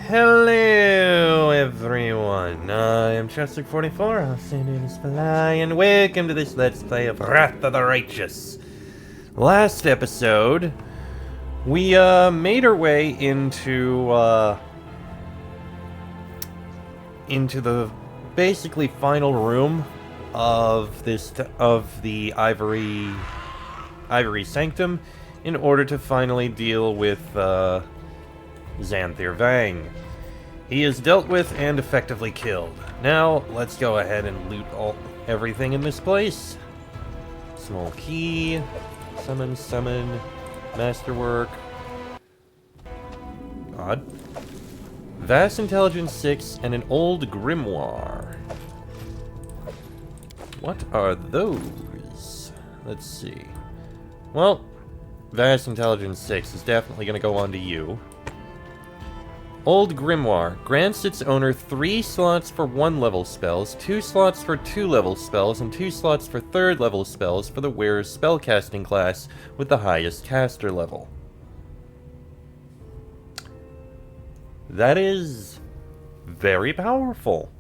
Hello, everyone. I am Chester44, also known as Fly, and welcome to this Let's Play of Wrath of the Righteous. Last episode, we made our way into the basically final room of the Ivory Sanctum in order to finally deal with Xanthir Vang. He is dealt with and effectively killed. Now, let's go ahead and loot everything in this place. Small key, summon, masterwork. Odd. Vast Intelligence 6 and an old grimoire. What are those? Let's see. Well, Vast Intelligence 6 is definitely going to go on to you. Old Grimoire grants its owner 3 slots for 1-level spells, 2 slots for 2-level spells, and 2 slots for 3rd-level spells for the wearer's spellcasting class with the highest caster level. That is very powerful.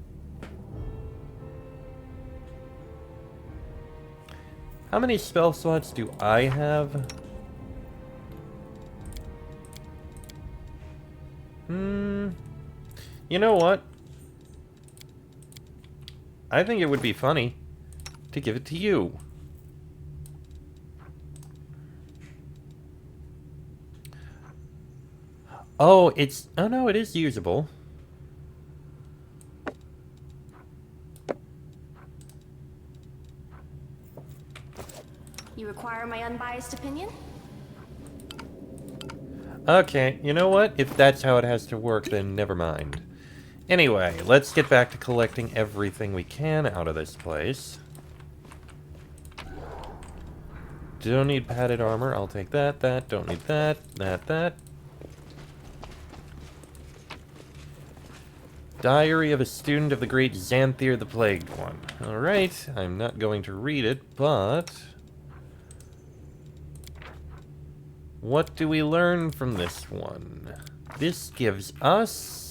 How many spell slots do I have? You know what? I think it would be funny to give it to you. Oh, oh no, it is usable. You require my unbiased opinion? Okay, you know what? If that's how it has to work, then never mind. Anyway, let's get back to collecting everything we can out of this place. Don't need padded armor, I'll take that, don't need that. Diary of a Student of the Great Xanthir the Plagued One. Alright, I'm not going to read it, but... what do we learn from this one? This gives us...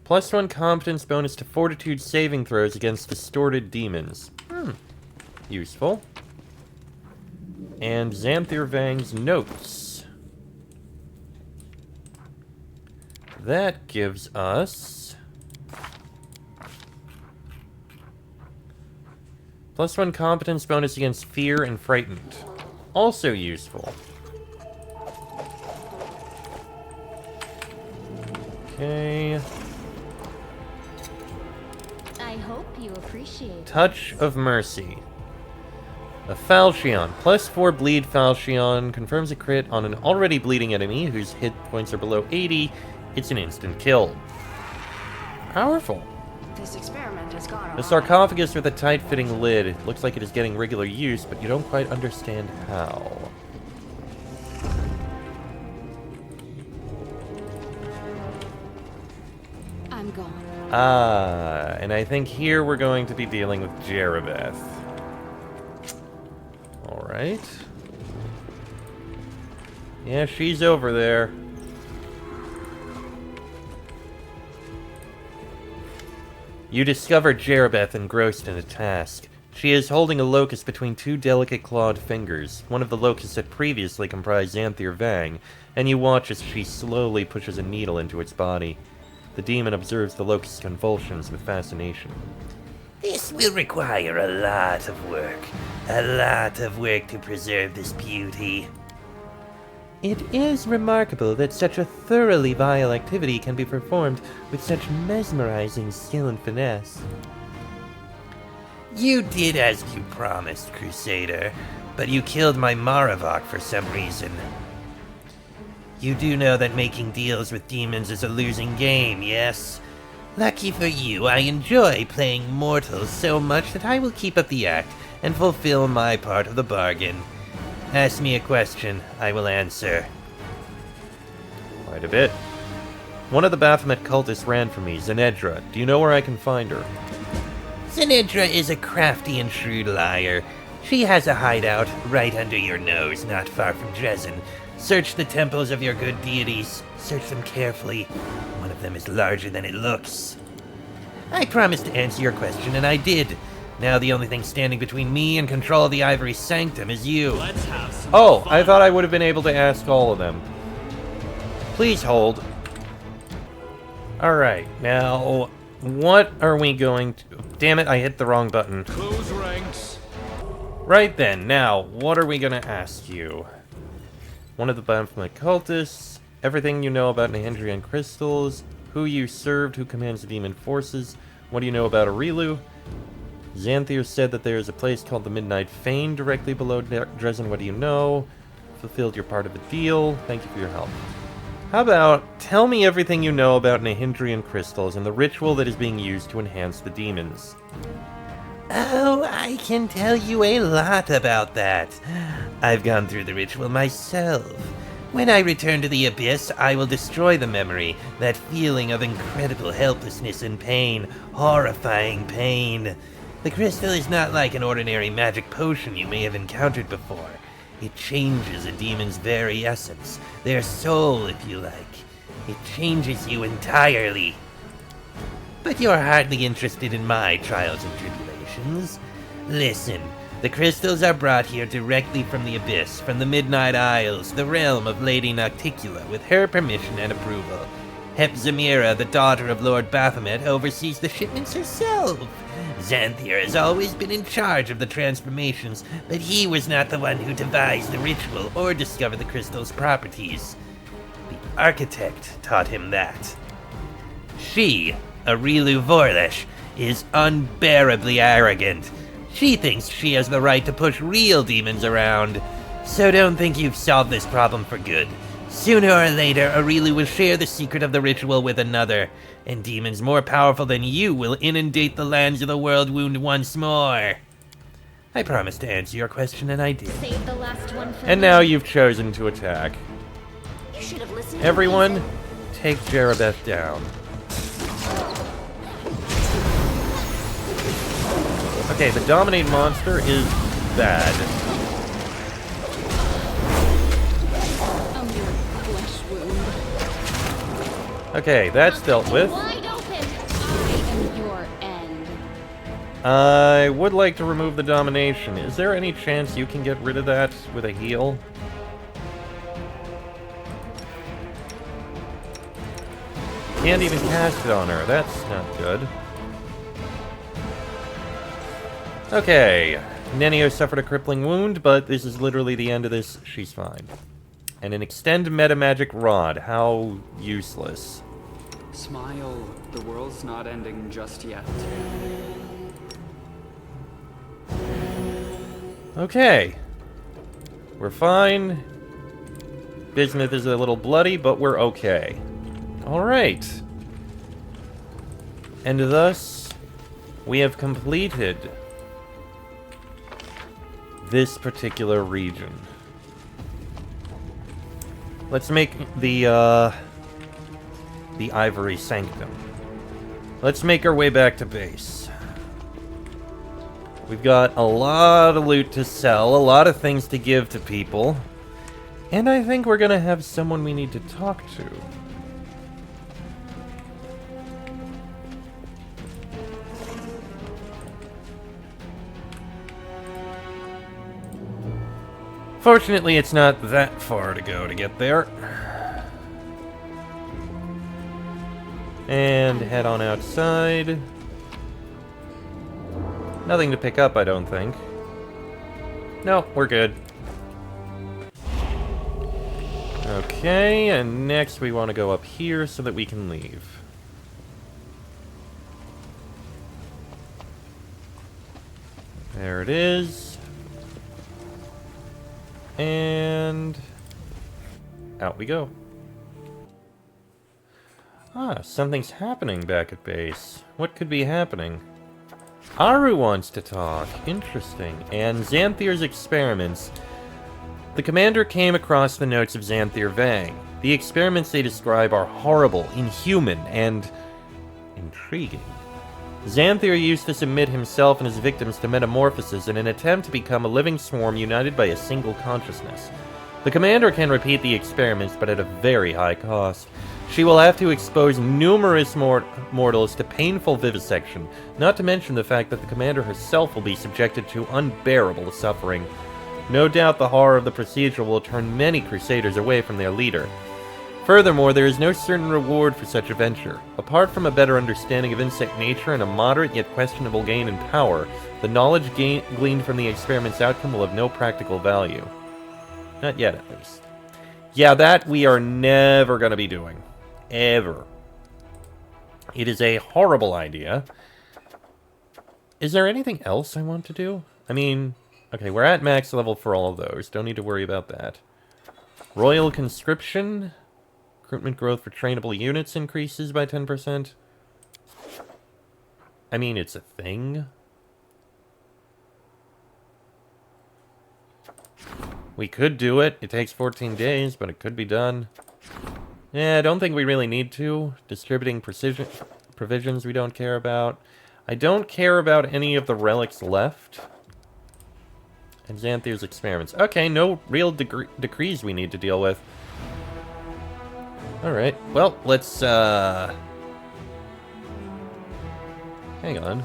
+1 competence bonus to fortitude saving throws against distorted demons. Useful. And Xanthir Vang's notes. That gives us... +1 competence bonus against fear and frightened. Also useful. Okay. I hope you appreciate Touch of Mercy. A Falchion. +4 bleed Falchion. Confirms a crit on an already bleeding enemy whose hit points are below 80. It's an instant kill. Powerful. this experiment has gone A sarcophagus with a tight-fitting lid. It looks like it is getting regular use, but you don't quite understand how. I'm gone. Ah, and I think here we're going to be dealing with Jerabeth. Alright. Yeah, she's over there. You discover Jerabeth engrossed in a task. She is holding a locust between 2 delicate clawed fingers. One of the locusts had previously comprised Xanthir Vang, and you watch as she slowly pushes a needle into its body. The demon observes the locust's convulsions with fascination. This will require a lot of work. A lot of work to preserve this beauty. It is remarkable that such a thoroughly vile activity can be performed with such mesmerizing skill and finesse. You did as you promised, Crusader, but you killed my Maravok for some reason. You do know that making deals with demons is a losing game, yes? Lucky for you, I enjoy playing mortals so much that I will keep up the act and fulfill my part of the bargain. Ask me a question, I will answer. Quite a bit. One of the Baphomet cultists ran from me, Zenedra. Do you know where I can find her? Zenedra is a crafty and shrewd liar. She has a hideout right under your nose, not far from Dresden, Search the temples of your good deities. Search them carefully. One of them is larger than it looks. I promised to answer your question, and I did. Now the only thing standing between me and control of the Ivory Sanctum is you. Let's have some Oh, fun. I thought I would have been able to ask all of them. Please hold. Alright, now, what are we going to... Damn it, I hit the wrong button. Close ranks. Right then, now, what are we gonna ask you? One of the Baphomet cultists, everything you know about Nehindrian crystals, who you served, who commands the demon forces, what do you know about Aurilu? Xanthier said that there is a place called the Midnight Fane directly below Dresden, what do you know? Fulfilled your part of the deal, thank you for your help. How about, tell me everything you know about Nehindrian crystals and the ritual that is being used to enhance the demons. Oh, I can tell you a lot about that. I've gone through the ritual myself. When I return to the Abyss, I will destroy the memory, that feeling of incredible helplessness and pain, horrifying pain. The crystal is not like an ordinary magic potion you may have encountered before. It changes a demon's very essence, their soul, if you like. It changes you entirely. But you're hardly interested in my trials and tribulations. Listen, the crystals are brought here directly from the Abyss, from the Midnight Isles, the realm of Lady Nocticula, with her permission and approval. Hepzimira, the daughter of Lord Baphomet, oversees the shipments herself. Xanthier has always been in charge of the transformations, but he was not the one who devised the ritual or discovered the crystal's properties. The architect taught him that. She, Aurilu Vorlesh, is unbearably arrogant. She thinks she has the right to push real demons around. So don't think you've solved this problem for good. Sooner or later, Aurilu will share the secret of the ritual with another, and demons more powerful than you will inundate the lands of the world wound once more. I promised to answer your question, and I did. Save the last one for And me. now you've chosen to attack. You should have listened. Everyone, To take Jerabeth down. Okay, the Dominate monster is bad. your flesh wound. Okay, that's dealt with. Wide open. I am your end. I would like to remove the Domination. Is there any chance you can get rid of that with a heal? Can't even cast it on her. That's not good. Okay. Nenio suffered a crippling wound, but this is literally the end of this. She's fine. And an Extend Meta Magic Rod. How useless. Smile, the world's not ending just yet. Okay. We're fine. Bismuth is a little bloody, but we're okay. Alright. And thus, we have completed this particular region. Let's make the Ivory Sanctum. Let's make our way back to base. We've got a lot of loot to sell, a lot of things to give to people, and I think we're gonna have someone we need to talk to. Fortunately, it's not that far to go to get there. And head on outside. Nothing to pick up, I don't think. No, we're good. Okay, and next we want to go up here so that we can leave. There it is. And out we go. Ah, something's happening back at base. What could be happening? Aru wants to talk. Interesting. And Xanthier's experiments. The commander came across the notes of Xanthier Vang. The experiments they describe are horrible, inhuman, and intriguing. Xanthier used to submit himself and his victims to metamorphosis in an attempt to become a living swarm united by a single consciousness. The commander can repeat the experiments, but at a very high cost. She will have to expose numerous mortals to painful vivisection, not to mention the fact that the commander herself will be subjected to unbearable suffering. No doubt the horror of the procedure will turn many crusaders away from their leader. Furthermore, there is no certain reward for such a venture. Apart from a better understanding of insect nature and a moderate yet questionable gain in power, the knowledge gleaned from the experiment's outcome will have no practical value. Not yet, at least. Yeah, that we are never going to be doing. Ever. It is a horrible idea. Is there anything else I want to do? I mean, okay, we're at max level for all of those. Don't need to worry about that. Royal conscription. Recruitment growth for trainable units increases by 10%. I mean, it's a thing. We could do it. It takes 14 days, but it could be done. Yeah, I don't think we really need to. Distributing provisions we don't care about. I don't care about any of the relics left. And Xanthir's experiments. Okay, no real decrees we need to deal with. Alright, well, let's, hang on.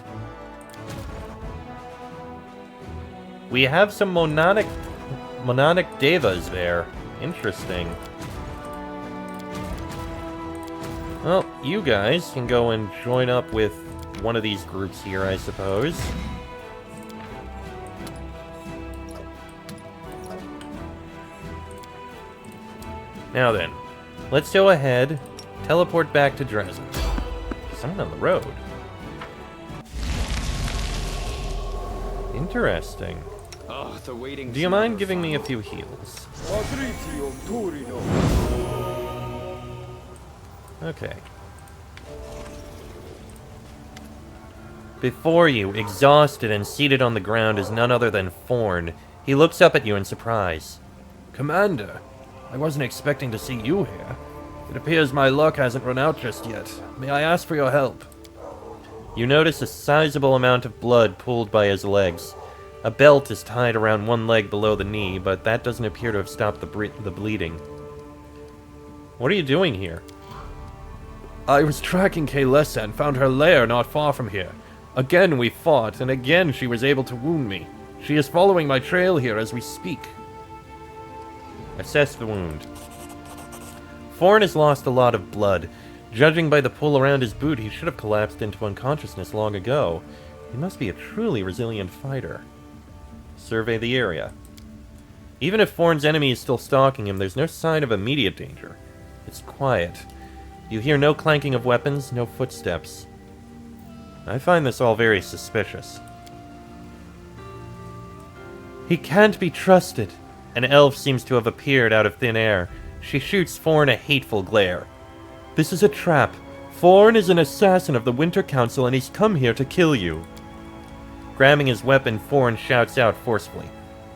We have some mononic devas there. Interesting. Well, you guys can go and join up with one of these groups here, I suppose. Now then, let's go ahead, teleport back to Dresden. Someone on the road. Interesting. Oh, the waiting. Do you mind giving me a few heals? Okay. Before you, exhausted and seated on the ground, is none other than Forn. He looks up at you in surprise. Commander, I wasn't expecting to see you here. It appears my luck hasn't run out just yet. May I ask for your help? You notice a sizable amount of blood pooled by his legs. A belt is tied around one leg below the knee, but that doesn't appear to have stopped the bleeding. What are you doing here? I was tracking Kaylessa and found her lair not far from here. Again we fought, and again she was able to wound me. She is following my trail here as we speak. Assess the wound. Forn has lost a lot of blood. Judging by the pull around his boot, he should have collapsed into unconsciousness long ago. He must be a truly resilient fighter. Survey the area. Even if Forn's enemy is still stalking him, there's no sign of immediate danger. It's quiet. You hear no clanking of weapons, no footsteps. I find this all very suspicious. He can't be trusted. An elf seems to have appeared out of thin air. She shoots Forn a hateful glare. This is a trap. Forn is an assassin of the Winter Council and he's come here to kill you. Grabbing his weapon, Forn shouts out forcefully.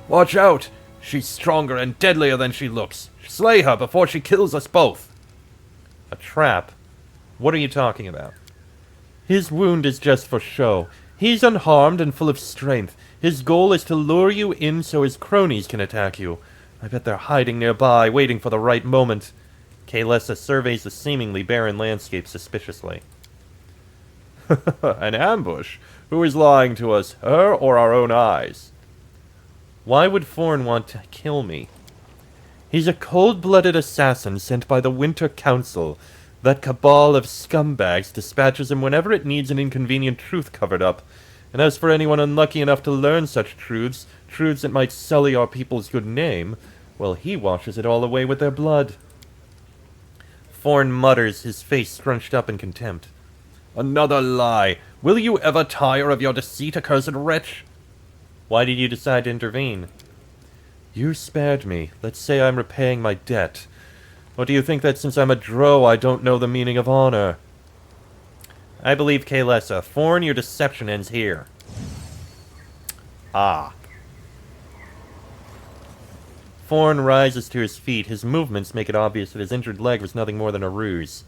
Watch out! She's stronger and deadlier than she looks. Slay her before she kills us both. A trap? What are you talking about? His wound is just for show. He's unharmed and full of strength. His goal is to lure you in so his cronies can attack you. I bet they're hiding nearby, waiting for the right moment. Kaylessa surveys the seemingly barren landscape suspiciously. An ambush? Who is lying to us, her or our own eyes? Why would Forn want to kill me? He's a cold-blooded assassin sent by the Winter Council. That cabal of scumbags dispatches him whenever it needs an inconvenient truth covered up. And as for anyone unlucky enough to learn such truths that might sully our people's good name, well, he washes it all away with their blood. Forn mutters, his face scrunched up in contempt. Another lie. Will you ever tire of your deceit, accursed wretch? Why did you decide to intervene? You spared me. Let's say I'm repaying my debt. Or do you think that since I'm a Drow, I don't know the meaning of honor? I believe Kaylessa. Forn, your deception ends here. Ah. Forn rises to his feet. His movements make it obvious that his injured leg was nothing more than a ruse.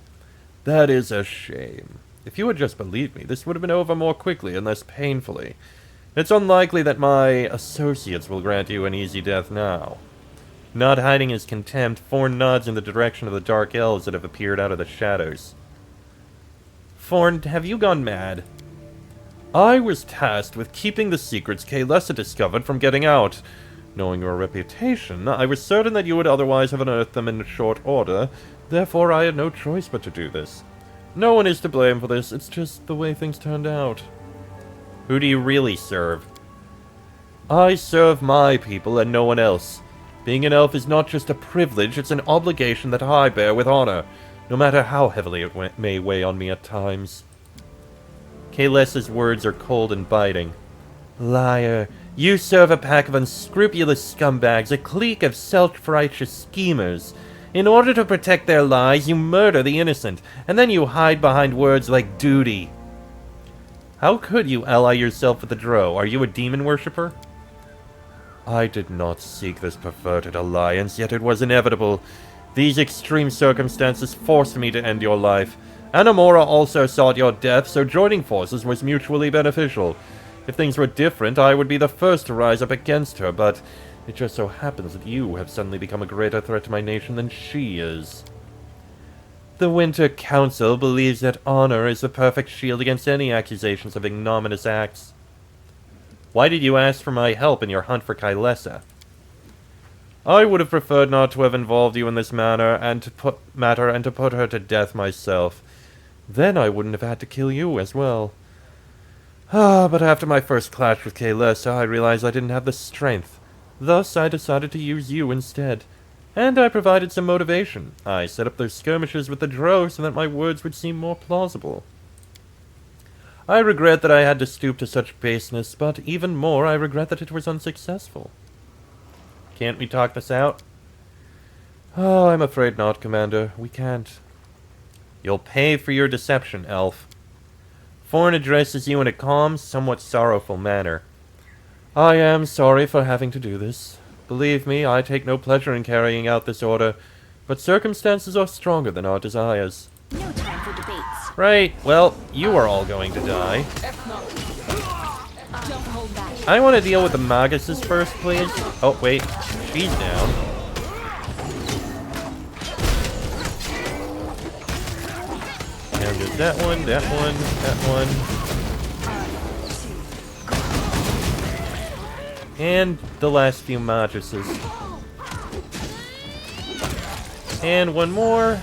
That is a shame. If you had just believed me, this would have been over more quickly and less painfully. It's unlikely that my associates will grant you an easy death now. Not hiding his contempt, Forn nods in the direction of the dark elves that have appeared out of the shadows. Forn, have you gone mad? I was tasked with keeping the secrets Kaelessa discovered from getting out. Knowing your reputation, I was certain that you would otherwise have unearthed them in short order, therefore I had no choice but to do this. No one is to blame for this, it's just the way things turned out. Who do you really serve? I serve my people and no one else. Being an elf is not just a privilege, it's an obligation that I bear with honor, no matter how heavily it may weigh on me at times. Kaelessa's words are cold and biting. Liar, you serve a pack of unscrupulous scumbags, a clique of self-righteous schemers. In order to protect their lies, you murder the innocent, and then you hide behind words like duty. How could you ally yourself with the Drow? Are you a demon worshipper? I did not seek this perverted alliance, yet it was inevitable. These extreme circumstances forced me to end your life. Anamora also sought your death, so joining forces was mutually beneficial. If things were different, I would be the first to rise up against her, but it just so happens that you have suddenly become a greater threat to my nation than she is. The Winter Council believes that honor is the perfect shield against any accusations of ignominious acts. Why did you ask for my help in your hunt for Kaelessa? I would have preferred not to have involved you in this matter and to put her to death myself. Then I wouldn't have had to kill you as well. But after my first clash with Kaelessa, I realized I didn't have the strength. Thus, I decided to use you instead. And I provided some motivation. I set up those skirmishes with the Drow so that my words would seem more plausible. I regret that I had to stoop to such baseness, but even more, I regret that it was unsuccessful. Can't we talk this out? Oh, I'm afraid not, Commander. We can't. You'll pay for your deception, elf. Forn addresses you in a calm, somewhat sorrowful manner. I am sorry for having to do this. Believe me, I take no pleasure in carrying out this order, but circumstances are stronger than our desires. No time for debates. Right, well, you are all going to die. Don't hold back. I want to deal with the Maguses first, please. Oh, wait, she's down. And there's that one, that one, that one. And the last few Maguses. And one more.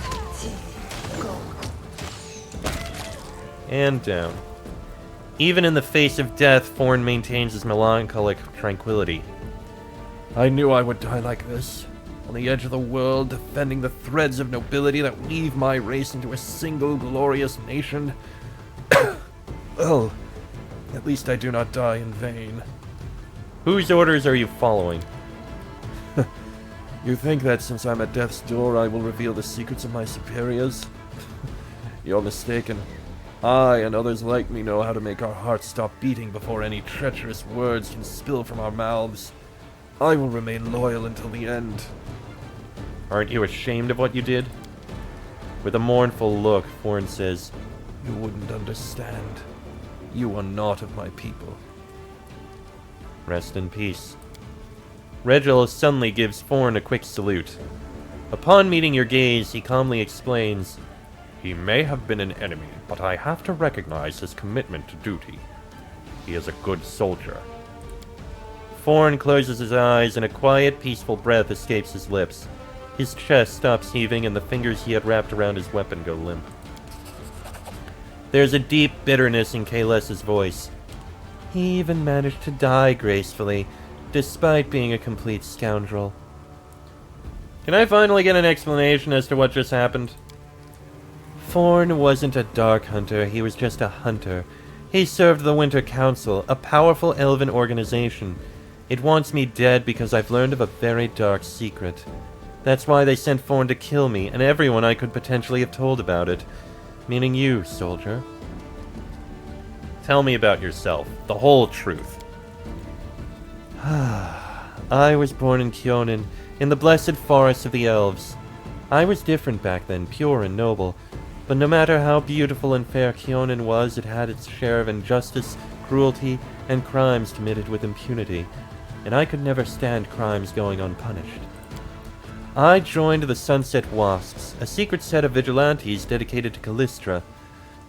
And down. Even in the face of death, Forn maintains his melancholic tranquility. I knew I would die like this, on the edge of the world, defending the threads of nobility that weave my race into a single glorious nation. Well, at least I do not die in vain. Whose orders are you following? You think that since I'm at death's door, I will reveal the secrets of my superiors? You're mistaken. I and others like me know how to make our hearts stop beating before any treacherous words can spill from our mouths. I will remain loyal until the end. Aren't you ashamed of what you did? With a mournful look, Forn says, You wouldn't understand. You are not of my people. Rest in peace. Regil suddenly gives Forn a quick salute. Upon meeting your gaze, he calmly explains, He may have been an enemy, but I have to recognize his commitment to duty. He is a good soldier. Forn closes his eyes and a quiet, peaceful breath escapes his lips. His chest stops heaving and the fingers he had wrapped around his weapon go limp. There's a deep bitterness in Kaelessa's voice. He even managed to die gracefully, despite being a complete scoundrel. Can I finally get an explanation as to what just happened? Forn wasn't a dark hunter, he was just a hunter. He served the Winter Council, a powerful elven organization. It wants me dead because I've learned of a very dark secret. That's why they sent Forn to kill me, and everyone I could potentially have told about it. Meaning you, soldier. Tell me about yourself, the whole truth. I was born in Kyonin, in the blessed forest of the elves. I was different back then, pure and noble. But no matter how beautiful and fair Kyonin was, it had its share of injustice, cruelty, and crimes committed with impunity. And I could never stand crimes going unpunished. I joined the Sunset Wasps, a secret set of vigilantes dedicated to Callistra.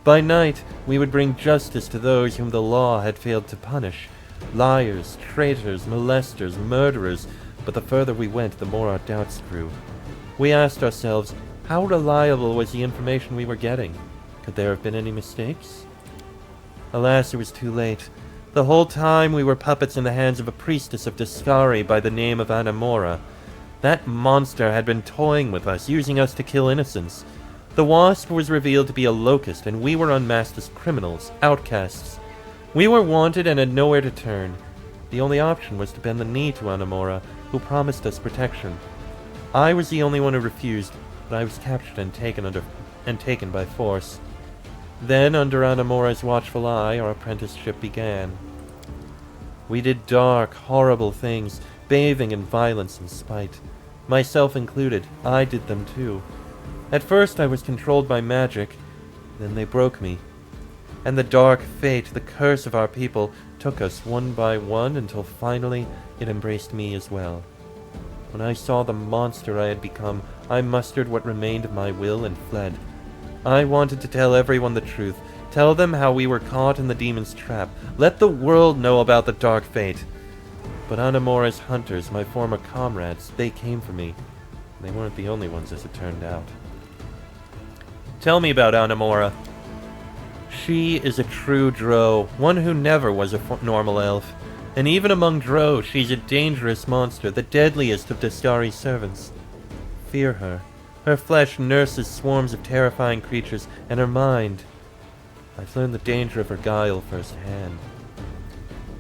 By night, we would bring justice to those whom the law had failed to punish. Liars, traitors, molesters, murderers, but the further we went, the more our doubts grew. We asked ourselves, how reliable was the information we were getting? Could there have been any mistakes? Alas, it was too late. The whole time we were puppets in the hands of a priestess of Discari by the name of Anamora. That monster had been toying with us, using us to kill innocents. The Wasp was revealed to be a locust, and we were unmasked as criminals, outcasts. We were wanted and had nowhere to turn. The only option was to bend the knee to Anamora, who promised us protection. I was the only one who refused, but I was captured and taken by force. Then, under Anamora's watchful eye, our apprenticeship began. We did dark, horrible things, bathing in violence and spite. Myself included, I did them too. At first I was controlled by magic, then they broke me. And the dark fate, the curse of our people, took us one by one until finally it embraced me as well. When I saw the monster I had become, I mustered what remained of my will and fled. I wanted to tell everyone the truth, tell them how we were caught in the demon's trap, let the world know about the dark fate. But Anamora's hunters, my former comrades, they came for me. They weren't the only ones, as it turned out. Tell me about Anamora. She is a true Drow, one who never was a normal elf. And even among Drow, she's a dangerous monster, the deadliest of Discari's servants. Fear her. Her flesh nurses swarms of terrifying creatures, and her mind. I've learned the danger of her guile firsthand.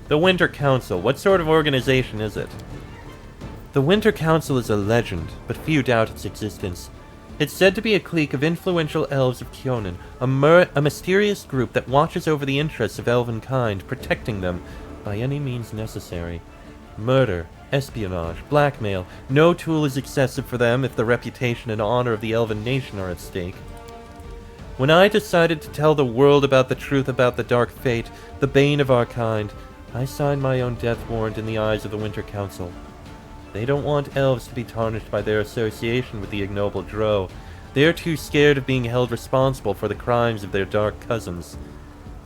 The Winter Council, what sort of organization is it? The Winter Council is a legend, but few doubt its existence. It's said to be a clique of influential elves of Kyonin, a mysterious group that watches over the interests of elven kind, protecting them by any means necessary. Murder, espionage, blackmail, no tool is excessive for them if the reputation and honor of the elven nation are at stake. When I decided to tell the world about the truth about the dark fate, the bane of our kind, I signed my own death warrant in the eyes of the Winter Council. They don't want elves to be tarnished by their association with the ignoble Drow. They're too scared of being held responsible for the crimes of their dark cousins.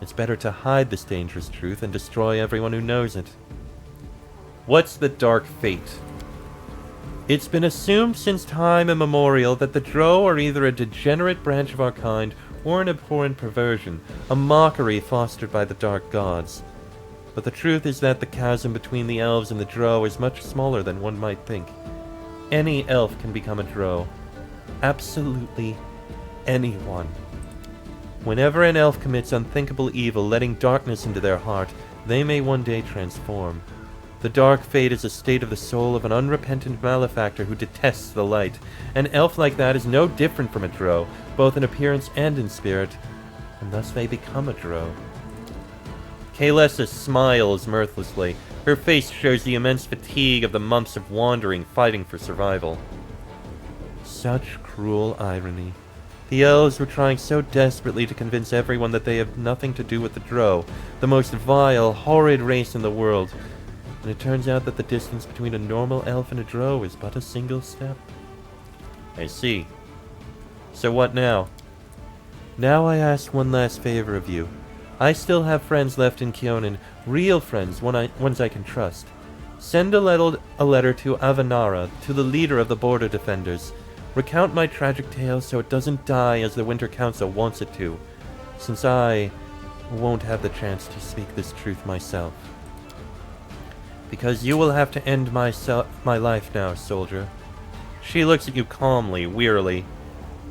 It's better to hide this dangerous truth and destroy everyone who knows it. What's the dark fate? It's been assumed since time immemorial that the Drow are either a degenerate branch of our kind or an abhorrent perversion, a mockery fostered by the dark gods. But the truth is that the chasm between the elves and the Drow is much smaller than one might think. Any elf can become a Drow. Absolutely anyone. Whenever an elf commits unthinkable evil, letting darkness into their heart, they may one day transform. The dark fate is a state of the soul of an unrepentant malefactor who detests the light. An elf like that is no different from a Drow, both in appearance and in spirit, and thus they become a Drow. Kaelessa smiles mirthlessly. Her face shows the immense fatigue of the months of wandering, fighting for survival. Such cruel irony. The elves were trying so desperately to convince everyone that they have nothing to do with the Drow, the most vile, horrid race in the world. And it turns out that the distance between a normal elf and a Drow is but a single step. I see. So what now? Now I ask one last favor of you. I still have friends left in Kyonin, real friends, ones I can trust. Send a letter to Avanara, to the leader of the border defenders. Recount my tragic tale so it doesn't die as the Winter Council wants it to, since I won't have the chance to speak this truth myself. Because you will have to end my life now, soldier. She looks at you calmly, wearily.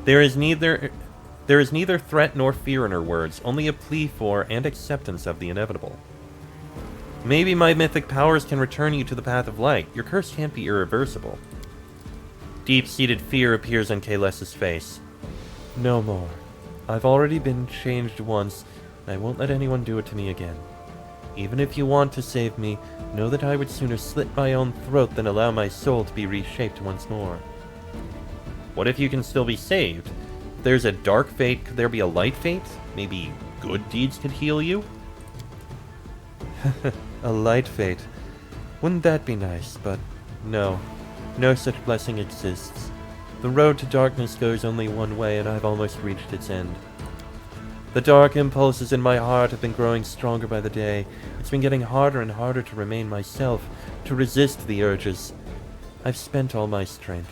There is neither threat nor fear in her words, only a plea for and acceptance of the inevitable. Maybe my mythic powers can return you to the path of light. Your curse can't be irreversible. Deep-seated fear appears on Kaelessa's face. No more. I've already been changed once, and I won't let anyone do it to me again. Even if you want to save me, know that I would sooner slit my own throat than allow my soul to be reshaped once more. What if you can still be saved? If there's a dark fate, could there be a light fate? Maybe good deeds could heal you? A light fate. Wouldn't that be nice, but no. No such blessing exists. The road to darkness goes only one way, and I've almost reached its end. The dark impulses in my heart have been growing stronger by the day. It's been getting harder and harder to remain myself, to resist the urges. I've spent all my strength.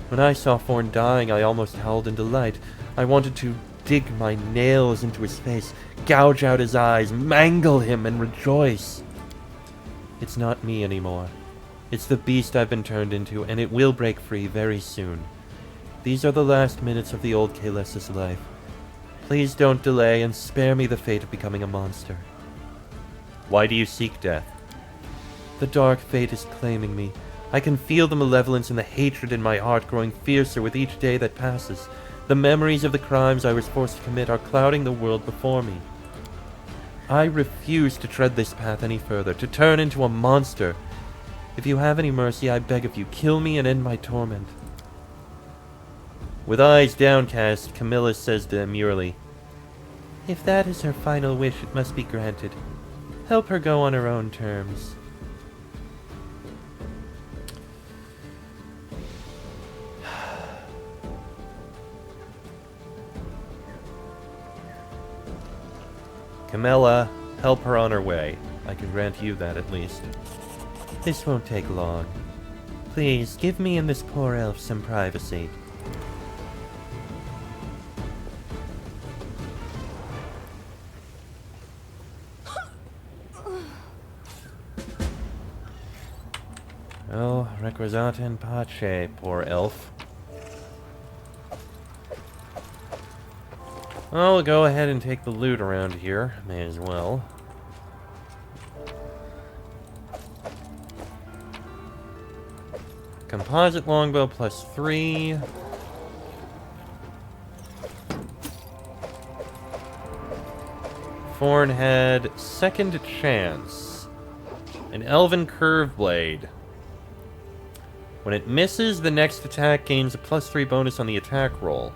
When I saw Thorn dying, I almost howled in delight. I wanted to dig my nails into his face, gouge out his eyes, mangle him, and rejoice. It's not me anymore. It's the beast I've been turned into, and it will break free very soon. These are the last minutes of the old Kalessa's life. Please don't delay and spare me the fate of becoming a monster. Why do you seek death? The dark fate is claiming me. I can feel the malevolence and the hatred in my heart growing fiercer with each day that passes. The memories of the crimes I was forced to commit are clouding the world before me. I refuse to tread this path any further, to turn into a monster. If you have any mercy, I beg of you, kill me and end my torment. With eyes downcast, Camilla says demurely, "If that is her final wish, it must be granted. Help her go on her own terms." Camilla, help her on her way. I can grant you that at least. This won't take long. Please, give me and this poor elf some privacy. Oh, requisata in pace, poor elf. I'll go ahead and take the loot around here. May as well. Composite longbow +3. Thornhead, second chance. An elven curve blade. When it misses, the next attack gains a +3 bonus on the attack roll.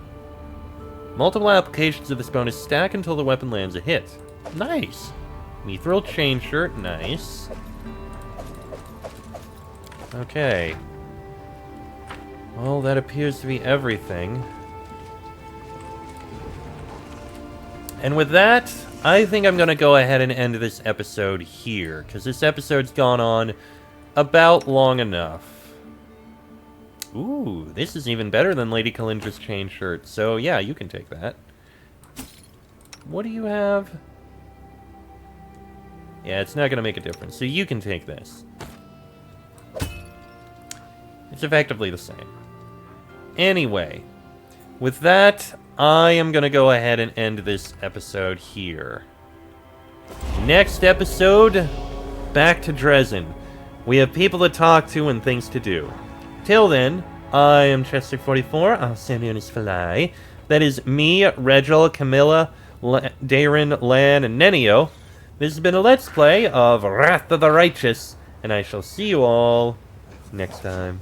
Multiple applications of this bonus stack until the weapon lands a hit. Nice! Mithril chain shirt, nice. Okay. Well, that appears to be everything. And with that, I think I'm gonna go ahead and end this episode here, because this episode's gone on about long enough. Ooh, this is even better than Lady Kalindra's chain shirt, so yeah, you can take that. What do you have? Yeah, it's not gonna make a difference, so you can take this. It's effectively the same. Anyway, with that, I am gonna go ahead and end this episode here. Next episode, back to Dresden. We have people to talk to and things to do. Till then, I am Chester44, I'll send you on his fly. That is me, Regil, Camilla, Darren, Lan, and Nenio. This has been a Let's Play of Wrath of the Righteous, and I shall see you all next time.